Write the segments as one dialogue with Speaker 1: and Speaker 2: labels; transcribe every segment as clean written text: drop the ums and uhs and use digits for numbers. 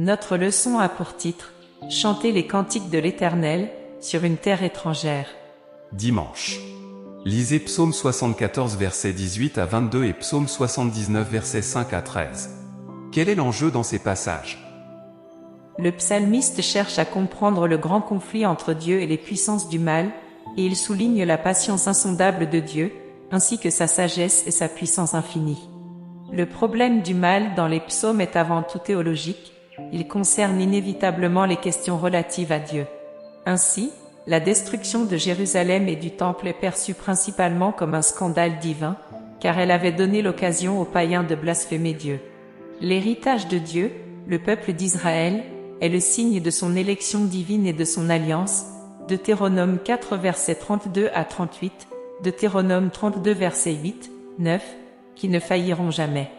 Speaker 1: Notre leçon a pour titre « Chanter les cantiques de l'Éternel sur une terre étrangère ».
Speaker 2: Dimanche. Lisez Psaume 74 versets 18 à 22 et Psaume 79 versets 5 à 13. Quel est l'enjeu dans ces passages?
Speaker 1: Le psalmiste cherche à comprendre le grand conflit entre Dieu et les puissances du mal, et il souligne la patience insondable de Dieu, ainsi que sa sagesse et sa puissance infinie. Le problème du mal dans les psaumes est avant tout théologique, il concerne inévitablement les questions relatives à Dieu. Ainsi, la destruction de Jérusalem et du Temple est perçue principalement comme un scandale divin, car elle avait donné l'occasion aux païens de blasphémer Dieu. L'héritage de Dieu, le peuple d'Israël, est le signe de son élection divine et de son alliance, Deutéronome 4 versets 32 à 38, Deutéronome 32 versets 8, 9, qui ne failliront jamais.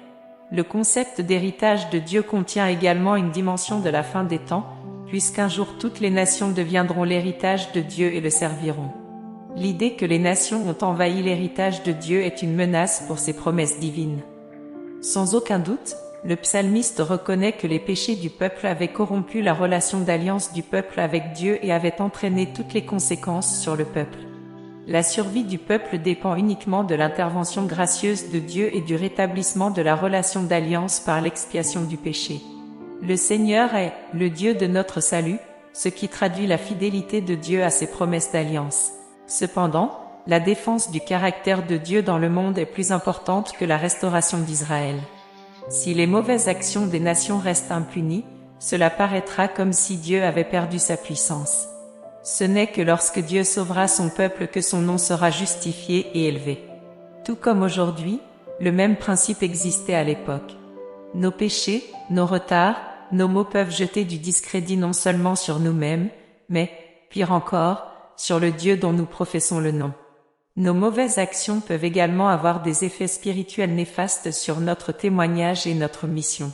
Speaker 1: Le concept d'héritage de Dieu contient également une dimension de la fin des temps, puisqu'un jour toutes les nations deviendront l'héritage de Dieu et le serviront. L'idée que les nations ont envahi l'héritage de Dieu est une menace pour ses promesses divines. Sans aucun doute, le psalmiste reconnaît que les péchés du peuple avaient corrompu la relation d'alliance du peuple avec Dieu et avaient entraîné toutes les conséquences sur le peuple. La survie du peuple dépend uniquement de l'intervention gracieuse de Dieu et du rétablissement de la relation d'alliance par l'expiation du péché. Le Seigneur est le Dieu de notre salut, ce qui traduit la fidélité de Dieu à ses promesses d'alliance. Cependant, la défense du caractère de Dieu dans le monde est plus importante que la restauration d'Israël. Si les mauvaises actions des nations restent impunies, cela paraîtra comme si Dieu avait perdu sa puissance. Ce n'est que lorsque Dieu sauvera son peuple que son nom sera justifié et élevé. Tout comme aujourd'hui, le même principe existait à l'époque. Nos péchés, nos retards, nos maux peuvent jeter du discrédit non seulement sur nous-mêmes, mais, pire encore, sur le Dieu dont nous professons le nom. Nos mauvaises actions peuvent également avoir des effets spirituels néfastes sur notre témoignage et notre mission.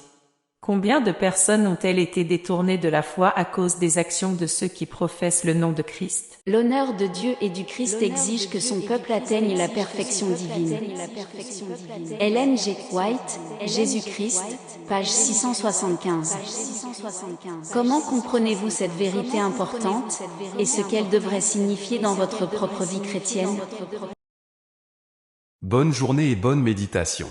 Speaker 1: Combien de personnes ont-elles été détournées de la foi à cause des actions de ceux qui professent le nom de Christ?
Speaker 3: L'honneur de Dieu et du Christ exige que son peuple atteigne la perfection divine. Ellen G. White, Jésus-Christ, page 675. Comment comprenez-vous cette vérité importante et ce qu'elle devrait signifier dans votre propre vie chrétienne?
Speaker 2: Bonne journée et bonne méditation.